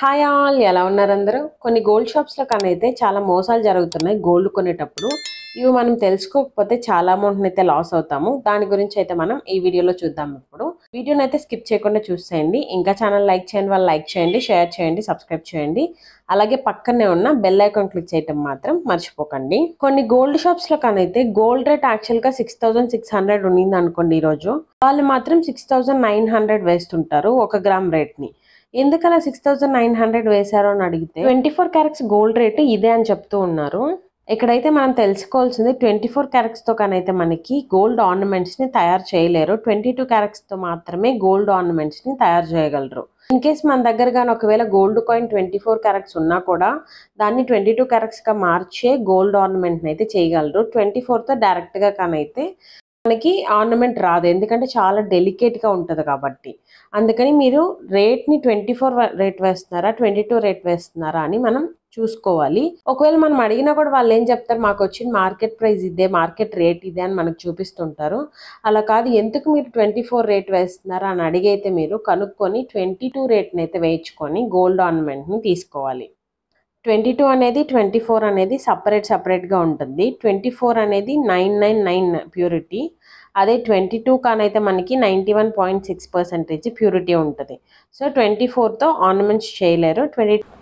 Hi all, ఎలా ఉన్నారు అందరూ? కొన్ని గోల్డ్ షాప్స్లో కనైతే చాలా మోసాలు జరుగుతున్నాయి గోల్డ్ కొనేటప్పుడు. ఇవి మనం తెలుసుకోకపోతే చాలా అమౌంట్ని అయితే లాస్ అవుతాము. దాని గురించి అయితే మనం ఈ వీడియోలో చూద్దాం. ఇప్పుడు వీడియోని అయితే స్కిప్ చేయకుండా చూసేయండి. ఇంకా ఛానల్ లైక్ చేయండి, వాళ్ళు లైక్ చేయండి, షేర్ చేయండి, సబ్స్క్రైబ్ చేయండి. అలాగే పక్కనే ఉన్న బెల్ ఐకాన్ క్లిక్ చేయడం మాత్రం మర్చిపోకండి. కొన్ని గోల్డ్ షాప్స్లో కనైతే గోల్డ్ రేట్ యాక్చువల్గా 6,600 ఉన్నింది అనుకోండి. ఈరోజు వాళ్ళు మాత్రం 6,900 వేస్తుంటారు 1 గ్రామ్ రేట్ని. ఎందుకలా 6,900 వేశారో అని అడిగితే 24 క్యారెట్స్ గోల్డ్ రేటు ఇదే అని చెప్తూ ఉన్నారు. ఇక్కడైతే మనం తెలుసుకోవాల్సింది 24 క్యారెట్స్తో కనైతే మనకి గోల్డ్ ఆర్నమెంట్స్ని తయారు చేయలేరు. 22 క్యారెట్స్తో మాత్రమే గోల్డ్ ఆర్నమెంట్స్ని తయారు చేయగలరు. ఇన్ కేస్ మన దగ్గర కానీ ఒకవేళ గోల్డ్ కాయిన్ 24 క్యారెట్స్ ఉన్నా కూడా దాన్ని 22 క్యారెట్స్గా మార్చే గోల్డ్ ఆర్నమెంట్ని అయితే చేయగలరు. 24తో డైరెక్ట్గా కానైతే మనకి ఆర్నమెంట్ రాదు, ఎందుకంటే చాలా డెలికేట్గా ఉంటుంది కాబట్టి. అందుకని మీరు రేట్ని 24 రేట్ వేస్తున్నారా 22 రేట్ వేస్తున్నారా అని మనం చూసుకోవాలి. ఒకవేళ మనం అడిగినా కూడా వాళ్ళు ఏం చెప్తారు, మాకు వచ్చిన మార్కెట్ ప్రైస్ ఇదే, మార్కెట్ రేట్ ఇదే అని మనకు చూపిస్తుంటారు. అలా కాదు, ఎందుకు మీరు 24 రేట్ వేస్తున్నారా అని అడిగైతే మీరు కనుక్కొని 22 రేట్ని అయితే వేయించుకొని గోల్డ్ ఆర్నమెంట్ని తీసుకోవాలి. 22 అనేది 24 అనేది సపరేట్గా ఉంటుంది. 24 అనేది 999 ప్యూరిటీ, అదే 22 కానైతే మనకి 91.6% ప్యూరిటీ ఉంటుంది. సో 24తో ఆర్నమెంట్స్ చేయలేరు.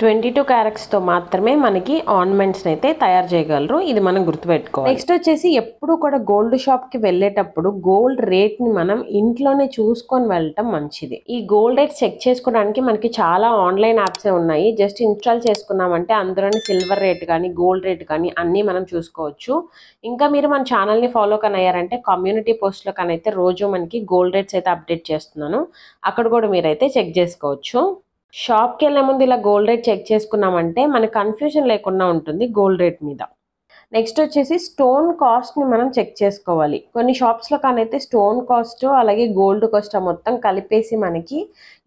22 క్యారెట్స్తో మాత్రమే మనకి ఆర్నమెంట్స్ని అయితే తయారు చేయగలరు. ఇది మనం గుర్తుపెట్టుకోవాలి. నెక్స్ట్ వచ్చేసి ఎప్పుడు కూడా గోల్డ్ షాప్కి వెళ్ళేటప్పుడు గోల్డ్ రేట్ని మనం ఇంట్లోనే చూసుకొని వెళ్ళటం మంచిది. ఈ గోల్డ్ రేట్ చెక్ చేసుకోవడానికి మనకి చాలా ఆన్లైన్ యాప్సే ఉన్నాయి. జస్ట్ ఇన్స్టాల్ చేసుకున్నామంటే అందులోని సిల్వర్ రేట్ కానీ గోల్డ్ రేట్ కానీ అన్నీ మనం చూసుకోవచ్చు. ఇంకా మీరు మన ఛానల్ని ఫాలో కనయ్యారంటే కమ్యూనిటీ పోస్ట్లో కనైతే రోజు మనకి గోల్డ్ రేట్స్ అయితే అప్డేట్ చేస్తున్నాను, అక్కడ కూడా మీరైతే చెక్ చేసుకోవచ్చు. షాప్కి వెళ్ళే ముందు ఇలా గోల్డ్ రేట్ చెక్ చేసుకున్నామంటే మనకు కన్ఫ్యూజన్ లేకుండా ఉంటుంది గోల్డ్ రేట్ మీద. నెక్స్ట్ వచ్చేసి స్టోన్ కాస్ట్ని మనం చెక్ చేసుకోవాలి. కొన్ని షాప్స్లో కానైతే స్టోన్ కాస్ట్ అలాగే గోల్డ్ కాస్ట్ మొత్తం కలిపేసి మనకి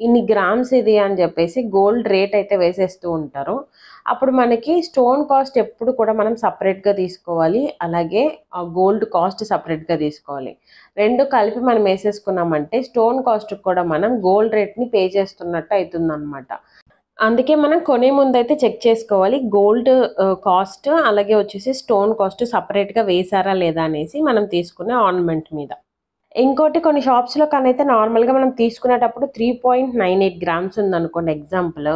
ఇన్ని గ్రామ్స్ ఇది అని చెప్పేసి గోల్డ్ రేట్ అయితే వేసేస్తూ ఉంటారు. అప్పుడు మనకి స్టోన్ కాస్ట్ ఎప్పుడు కూడా మనం సపరేట్గా తీసుకోవాలి, అలాగే గోల్డ్ కాస్ట్ సపరేట్గా తీసుకోవాలి. రెండు కలిపి మనం వేసేసుకున్నామంటే స్టోన్ కాస్ట్ కూడా మనం గోల్డ్ రేట్ని పే చేస్తున్నట్టు అవుతుంది అనమాట. అందుకే మనం కొనే ముందు అయితే చెక్ చేసుకోవాలి గోల్డ్ కాస్ట్ అలాగే వచ్చేసి స్టోన్ కాస్ట్ సపరేట్గా వేసారా లేదా అనేసి మనం తీసుకునే ఆర్నమెంట్ మీద. ఇంకోటి కొన్ని షాప్స్లో కనైతే నార్మల్గా మనం తీసుకునేటప్పుడు 3.98 గ్రామ్స్ ఉందనుకోండి ఎగ్జాంపుల్,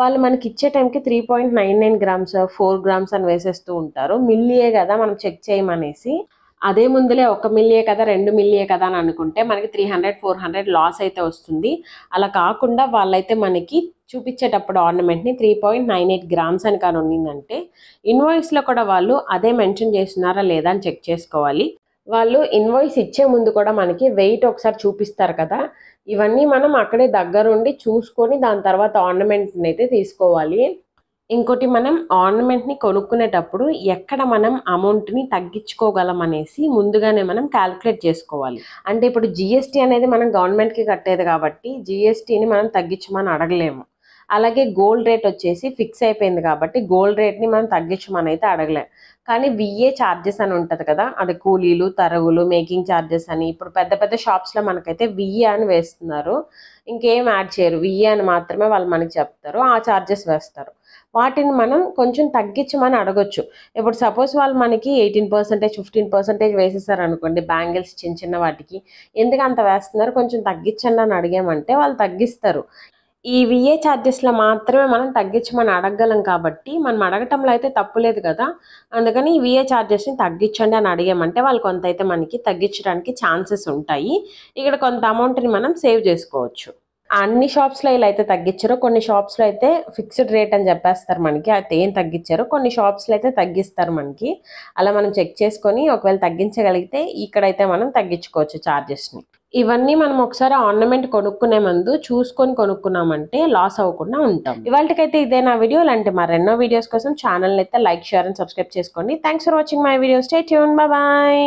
వాళ్ళు మనకి ఇచ్చే టైంకి 3.99 గ్రామ్స్ 4 గ్రామ్స్ అని వేసేస్తూ ఉంటారు. మిల్లియే కదా మనం చెక్ చేయమనేసి. అదే ముందులే 1 మిల్లియే కదా 2 మిల్లియే కదా అని అనుకుంటే మనకి 300-400 లాస్ అయితే వస్తుంది. అలా కాకుండా వాళ్ళైతే మనకి చూపించేటప్పుడు ఆర్నమెంట్ని 3.98 గ్రామ్స్ అని కానీ ఉన్నిందంటే ఇన్వాయిస్లో కూడా వాళ్ళు అదే మెన్షన్ చేస్తున్నారా లేదా అని చెక్ చేసుకోవాలి. వాళ్ళు ఇన్వాయిస్ ఇచ్చే ముందు కూడా మనకి వెయిట్ ఒకసారి చూపిస్తారు కదా, ఇవన్నీ మనం అక్కడే దగ్గరుండి చూసుకొని దాని తర్వాత ఆర్నమెంట్ని అయితే తీసుకోవాలి. ఇంకోటి, మనం ఆర్నమెంట్ని కొనుక్కునేటప్పుడు ఎక్కడ మనం అమౌంట్ని తగ్గించుకోగలం అనేసి ముందుగానే మనం క్యాలిక్యులేట్ చేసుకోవాలి. అంటే ఇప్పుడు జిఎస్టీ అనేది మనం గవర్నమెంట్కి కట్టేది కాబట్టి జిఎస్టీని మనం తగ్గించమని అడగలేము. అలాగే గోల్డ్ రేట్ వచ్చేసి ఫిక్స్ అయిపోయింది కాబట్టి గోల్డ్ రేట్ని మనం తగ్గించమని అయితే అడగలేము. కానీ విఏ ఛార్జెస్ అని ఉంటుంది కదా, అది కూలీలు తరుగులు మేకింగ్ ఛార్జెస్ అని ఇప్పుడు పెద్ద పెద్ద షాప్స్లో మనకైతే విఏ అని వేస్తున్నారు. ఇంకేం యాడ్ చేయరు, విఏ అని మాత్రమే వాళ్ళు మనకి చెప్తారు, ఆ ఛార్జెస్ వేస్తారు. వాటిని మనం కొంచెం తగ్గించమని అడగొచ్చు. ఇప్పుడు సపోజ్ వాళ్ళు మనకి 18%, 15% వేసేసారు అనుకోండి బ్యాంగిల్స్ చిన్న చిన్న వాటికి, ఎందుకు అంత వేస్తున్నారు కొంచెం తగ్గించండి అని అడిగామంటే వాళ్ళు తగ్గిస్తారు. ఈ విఏ ఛార్జెస్లో మాత్రమే మనం తగ్గించమని అడగగలం కాబట్టి మనం అడగటంలో అయితే తప్పులేదు కదా. అందుకని ఈ విఏ ఛార్జెస్ని తగ్గించండి అని అడిగామంటే వాళ్ళు కొంత అయితే మనకి తగ్గించడానికి ఛాన్సెస్ ఉంటాయి. ఇక్కడ కొంత అమౌంట్ని మనం సేవ్ చేసుకోవచ్చు. అన్ని షాప్స్లో ఇలా అయితే తగ్గించారు, కొన్ని షాప్స్లో అయితే ఫిక్స్డ్ రేట్ అని చెప్పేస్తారు మనకి, అయితే ఏం తగ్గించారు. కొన్ని షాప్స్లో అయితే తగ్గిస్తారు మనకి. అలా మనం చెక్ చేసుకొని ఒకవేళ తగ్గించగలిగితే ఇక్కడైతే మనం తగ్గించుకోవచ్చు ఛార్జెస్ని. ఇవన్నీ మనం ఒకసారి ఆర్నమెంట్ కొనుక్కునే ముందు చూసుకొని కొనుక్కున్నామంటే లాస్ అవ్వకుండా ఉంటాం. ఇవాళకైతే ఇదే నా వీడియో. ఇలాంటి మరెన్నో వీడియోస్ కోసం ఛానల్ని అయితే లైక్, షేర్ అండ్ సబ్స్క్రైబ్ చేసుకోండి. Thanks for watching my video. Stay tune, bye.